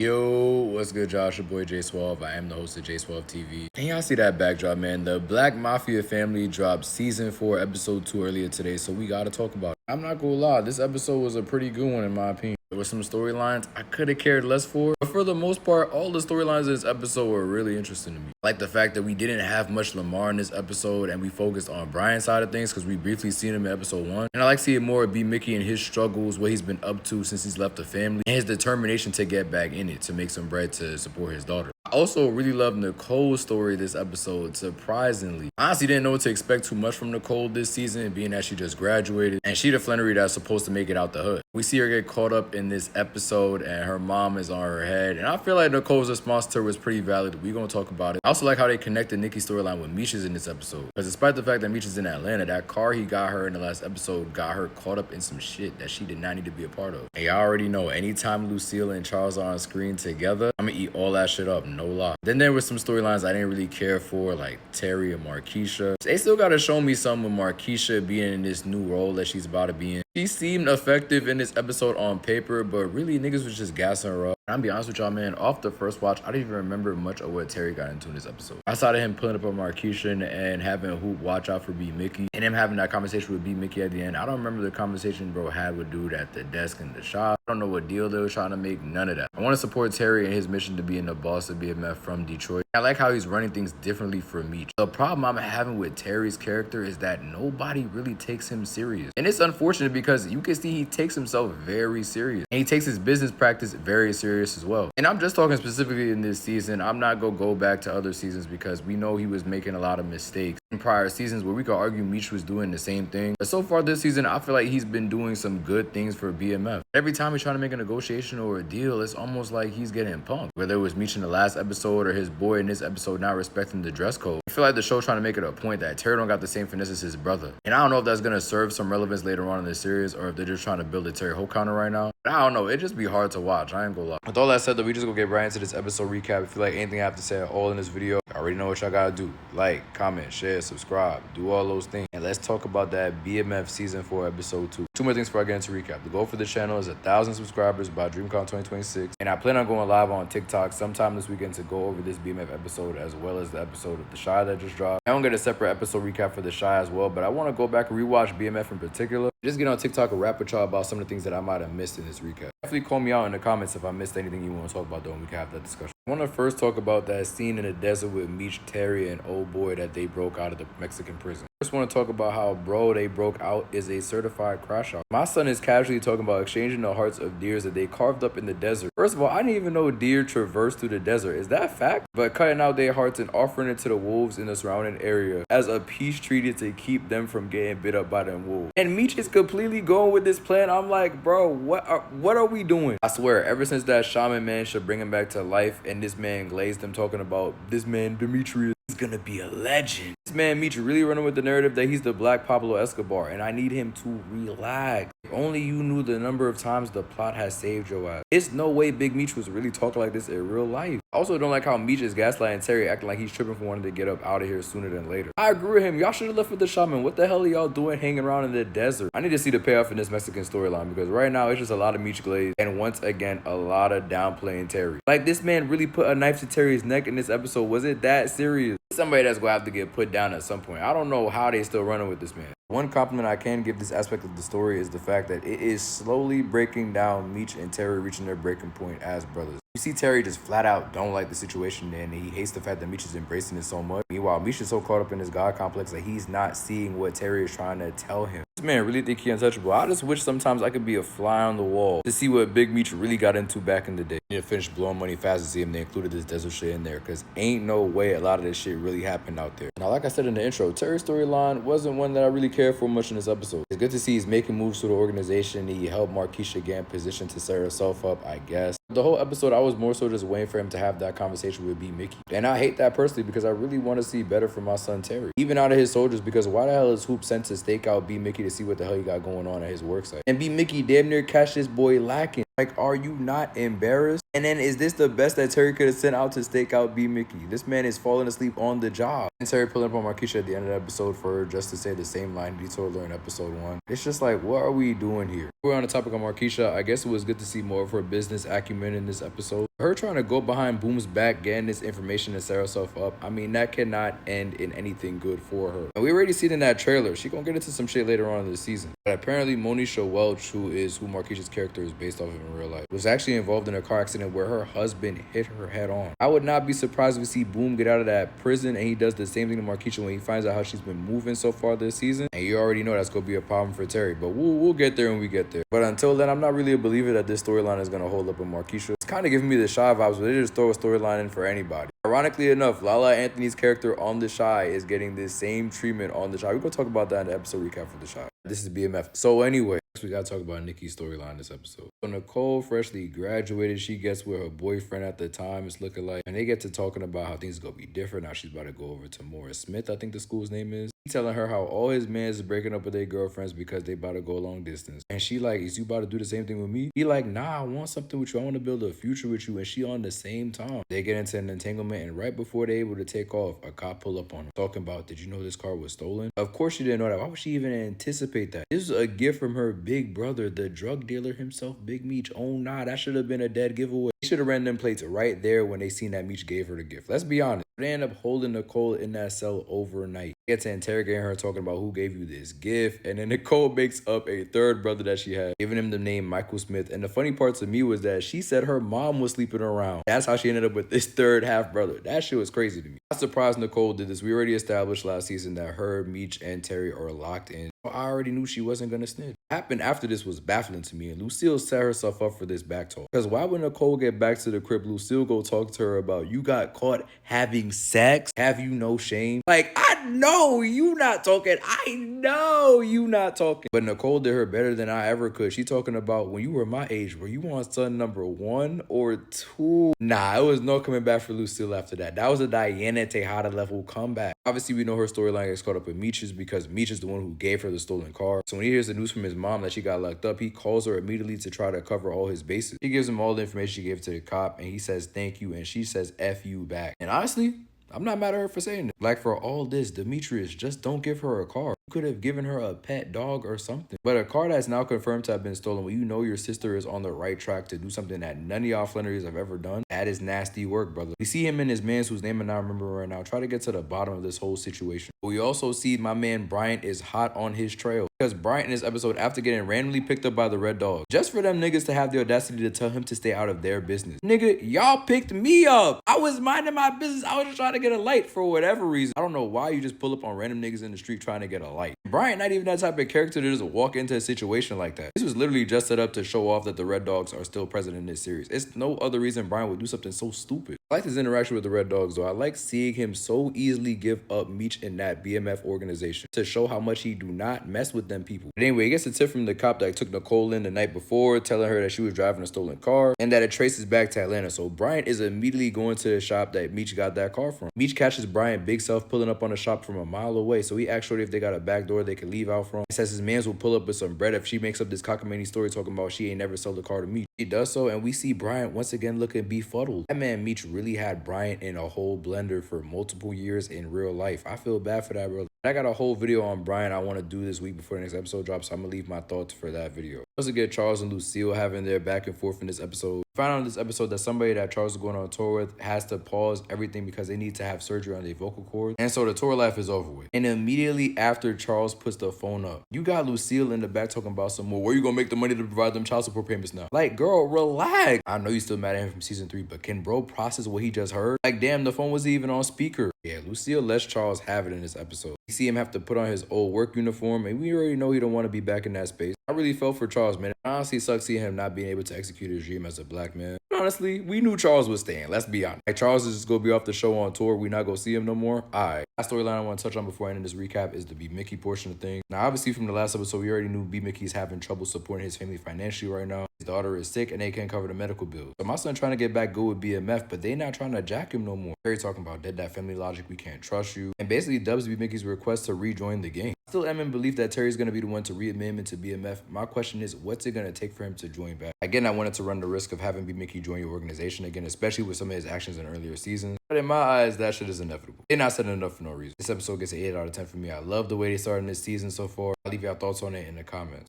Yo, what's good, Josh? Your boy J Swelve. I am the host of J Swelve TV. And y'all see that backdrop, man. The Black Mafia family dropped season 4, episode 2 earlier today, so we gotta talk about it. I'm not gonna lie, this episode was a pretty good one in my opinion. There were some storylines I could have cared less for, but for the most part, all the storylines in this episode were really interesting to me. Like the fact that we didn't have much Lamar in this episode and we focused on Bryant's side of things because we briefly seen him in episode 1. And I like seeing more of B-Mickie and his struggles, what he's been up to since he's left the family, and his determination to get back in it to make some bread to support his daughter. I also really love Nicole's story this episode, surprisingly. I honestly didn't know what to expect too much from Nicole this season, being that she just graduated, and she the Flannery that's supposed to make it out the hood. We see her get caught up in this episode, and her mom is on her head, and I feel like Nicole's response to her was pretty valid. We're gonna talk about it. I also like how they connected Nikki's storyline with Meech's in this episode, because despite the fact that Meech is in Atlanta, that car he got her in the last episode got her caught up in some shit that she did not need to be a part of. And y'all already know, anytime Lucille and Charles are on screen together, I'm gonna eat all that shit up, no lie. Then there were some storylines I didn't really care for, like Terry and Markeisha. They still gotta show me something with Markeisha being in this new role that she's about to be in. She seemed effective in this episode on paper, but really niggas was just gassing her up. And I'm be honest with y'all, man, off the first watch, I didn't even remember much of what Terry got into in this episode. Outside of him pulling up on Markeisha and having Hoop watch out for B-Mickie, and him having that conversation with B-Mickie at the end, I don't remember the conversation bro had with dude at the desk in the shop. I don't know what deal they were trying to make, none of that. I want to support Terry and his mission to being the boss of BMF from Detroit. I like how he's running things differently from Meech. The problem I'm having with Terry's character is that nobody really takes him serious. And it's unfortunate because you can see he takes himself very serious. And he takes his business practice very serious as well. And I'm just talking specifically in this season. I'm not going to go back to other seasons because we know he was making a lot of mistakes in prior seasons where we could argue Meech was doing the same thing. But so far this season, I feel like he's been doing some good things for BMF. Every time he's trying to make a negotiation or a deal, it's almost like he's getting punked. Whether it was Meech in the last episode or his boy in this episode not respecting the dress code. I feel like the show trying to make it a point that Terry don't got the same finesse as his brother. And I don't know if that's going to serve some relevance later on in the series or if they're just trying to build a Terry Hope counter right now. But I don't know. It'd just be hard to watch. I ain't gonna lie. With all that said, though, we just gonna get right into this episode recap. If you like anything I have to say at all in this video, I already know what y'all gotta do. Like, comment, share, subscribe, do all those things. And let's talk about that BMF season 4 episode 2. Two more things before I get into recap. The goal for the channel is 1,000 subscribers by DreamCon 2026. And I plan on going live on TikTok sometime this weekend to go over this BMF episode as well as the episode of The Shy that just dropped. I don't get a separate episode recap for The Shy as well, but I want to go back and rewatch BMF in particular. Just get on TikTok and rap with y'all about some of the things that I might have missed in this recap. Definitely call me out in the comments if I missed anything you want to talk about though, and we can have that discussion. I want to first talk about that scene in the desert with Meech, Terry, and old boy that they broke out of the Mexican prison. I just want to talk about how bro they broke out is a certified crash out. My son is casually talking about exchanging the hearts of deers that they carved up in the desert. First of all, I didn't even know deer traverse through the desert. Is that a fact? But cutting out their hearts and offering it to the wolves in the surrounding area as a peace treaty to keep them from getting bit up by them wolves. And Meech is completely going with this plan. I'm like, bro, what are we doing? I swear, ever since that shaman man should bring him back to life and this man glazed them talking about this man Demetrius is gonna be a legend. This man Meech really running with the narrative that he's the black Pablo Escobar, and I need him to relax. If only you knew the number of times the plot has saved your ass. It's no way Big Meech was really talking like this in real life. I also don't like how Meech is gaslighting Terry, acting like he's tripping for wanting to get up out of here sooner than later. I agree with him. Y'all should have left with the shaman. What the hell are y'all doing hanging around in the desert? I need to see the payoff in this Mexican storyline because right now it's just a lot of Meech glaze and once again a lot of downplaying Terry. Like this man really put a knife to Terry's neck in this episode. Was it that serious? Somebody that's gonna have to get put down at some point. I don't know how they still running with this man. One compliment I can give this aspect of the story is the fact that it is slowly breaking down Meech and Terry reaching their breaking point as brothers. You see Terry just flat out don't like the situation and he hates the fact that Meech is embracing it so much. Meanwhile, Meech is so caught up in his God complex that he's not seeing what Terry is trying to tell him. This man really think he untouchable. I just wish sometimes I could be a fly on the wall to see what Big Meech really got into back in the day. I need to finish blowing money fast to see him they included this desert shit in there because ain't no way a lot of this shit really happened out there. Now, like I said in the intro, Terry's storyline wasn't one that I really cared for much in this episode. It's good to see he's making moves to the organization. He helped Markeisha get in position to set herself up, I guess. The whole episode, I was more so just waiting for him to have that conversation with B-Mickie. And I hate that personally because I really want to see better for my son Terry. Even out of his soldiers, because why the hell is Hoop sent to stake out B-Mickie to see what the hell he got going on at his work site? And B-Mickie damn near catch this boy lacking. Like, are you not embarrassed? And then is this the best that Terry could have sent out to stake out B-Mickie? This man is falling asleep on the job. And Terry pulling up on Markeisha at the end of the episode for her just to say the same line he told her in episode 1. It's just like, what are we doing here? We're on the topic of Markeisha. I guess it was good to see more of her business acumen in this episode. Her trying to go behind Boom's back, getting this information to set herself up. I mean, that cannot end in anything good for her. And we already seen in that trailer. She gonna get into some shit later on in the season. But apparently Monisha Welch, who Markeisha's character is based off of in real life, was actually involved in a car accident where her husband hit her head on. I would not be surprised if we see Boom get out of that prison and he does the same thing to Markeisha when he finds out how she's been moving so far this season. And you already know that's gonna be a problem for Terry. But we'll get there when we get there. But until then, I'm not really a believer that this storyline is gonna hold up in Markeisha. It's kind of giving me the Shy vibes, but they just throw a storyline in for anybody. Ironically enough, Lala Anthony's character on The Shy is getting this same treatment on The Shy. We're gonna talk about that in the episode recap for The Shy. This is BMF. So anyway, we gotta talk about Nikki's storyline this episode. So Nicole freshly graduated. She gets with her boyfriend at the time. It's looking like, and they get to talking about how things gonna be different. Now she's about to go over to Morris Smith, I think the school's name is. He's telling her how all his mans is breaking up with their girlfriends because they about to go long distance. And she like, is you about to do the same thing with me? He like, nah, I want something with you. I want to build a future with you. And she on the same time. They get into an entanglement, and right before they're able to take off, a cop pull up on her talking about, did you know this car was stolen? Of course she didn't know that. Why would she even anticipate that? This is a gift from her big brother, the drug dealer himself, Big Meech. Oh nah, that should have been a dead giveaway. He should have ran them plates right there when they seen that Meech gave her the gift. Let's be honest. They end up holding Nicole in that cell overnight. They get to interrogating her, talking about who gave you this gift. And then Nicole makes up a third brother that she had, giving him the name Michael Smith. And the funny part to me was that she said her mom was sleeping around. That's how she ended up with this third half brother. That shit was crazy to me. I'm surprised Nicole did this. We already established last season that her, Meech, and Terry are locked in. I already knew she wasn't gonna snitch. What happened after this was baffling to me, and Lucille set herself up for this back talk. Because why would Nicole get back to the crib, Lucille go talk to her about, you got caught having sex? Have you no shame? Like, I know you not talking. I know you not talking. But Nicole did her better than I ever could. She talking about, when you were my age, were you on son number 1 or 2? Nah, it was no coming back for Lucille after that. That was a Diana Tejada level comeback. Obviously, we know her storyline gets caught up in Meech's because Meech is the one who gave her the stolen car. So when he hears the news from his mom that she got locked up, he calls her immediately to try to cover all his bases. He gives him all the information she gave to the cop, and he says thank you, and she says F you back. And honestly, I'm not mad at her for saying that. Like, for all this, Demetrius, just don't give her a car. You could have given her a pet dog or something. But a car that's now confirmed to have been stolen, when you know your sister is on the right track to do something that none of y'all Flannerys have ever done, that is nasty work, brother. We see him and his mans, whose name I not remember right now, try to get to the bottom of this whole situation. But we also see my man Bryant is hot on his trail. Because Bryant in this episode, after getting randomly picked up by the Red Dog, just for them niggas to have the audacity to tell him to stay out of their business. Nigga, y'all picked me up. I was minding my business. I was just trying to get a light for whatever reason. I don't know why you just pull up on random niggas in the street trying to get a light. Bryant not even that type of character to just walk into a situation like that. This was literally just set up to show off that the Red Dogs are still present in this series. It's no other reason Bryant would do something so stupid. I like his interaction with the Red Dogs though. I like seeing him so easily give up Meech in that BMF organization to show how much he do not mess with them people. But anyway, he gets a tip from the cop that took Nicole in the night before, telling her that she was driving a stolen car and that it traces back to Atlanta. So Bryant is immediately going to the shop that Meech got that car from. Meech catches Bryant big self pulling up on the shop from a mile away. So he asks Shorty if they got a back door they can leave out from. He says his mans will pull up with some bread if she makes up this cockamamie story talking about she ain't never sold the car to Meech. He does so, and we see Bryant once again looking befuddled. That man Meech really had Bryant in a whole blender for multiple years in real life. I feel bad for that, bro. I got a whole video on Bryant I want to do this week before the next episode drops, so I'm gonna leave my thoughts for that video. Once again, Charles and Lucille having their back and forth in this episode. Found out in this episode that somebody that Charles is going on a tour with has to pause everything because they need to have surgery on their vocal cords. And so the tour life is over with. And immediately after Charles puts the phone up, you got Lucille in the back talking about some more. Where you gonna make the money to provide them child support payments now? Like, girl, relax. I know you still mad at him from season 3, but can bro process what he just heard? Like, damn, the phone wasn't even on speaker. Yeah, Lucille lets Charles have it in this episode. You see him have to put on his old work uniform, and we already know he don't want to be back in that space. I really felt for Charles, man. It honestly sucks seeing him not being able to execute his dream as a black man. But honestly, we knew Charles was staying. Let's be honest. Like, Charles is just gonna be off the show on tour. We not gonna see him no more. Alright. Last storyline I want to touch on before I end this recap is the B-Mickie portion of things. Now, obviously, from the last episode, we already knew B-Mickie's having trouble supporting his family financially right now. His daughter is sick and they can't cover the medical bills. So my son trying to get back good with BMF, but they not trying to jack him no more. Terry talking about dead that family logic, we can't trust you, and basically dubs B-Mickie's request to rejoin the gang. I still am in belief that Terry's gonna be the one to readmit him into BMF. My question is, what's it gonna take for him to join back? Again, I wanted to run the risk of having B-Mickie join your organization again, especially with some of his actions in earlier seasons. But in my eyes, that shit is inevitable. They're not setting it up for no reason. This episode gets an 8 out of 10 for me. I love the way they started this season so far. I'll leave y'all thoughts on it in the comments.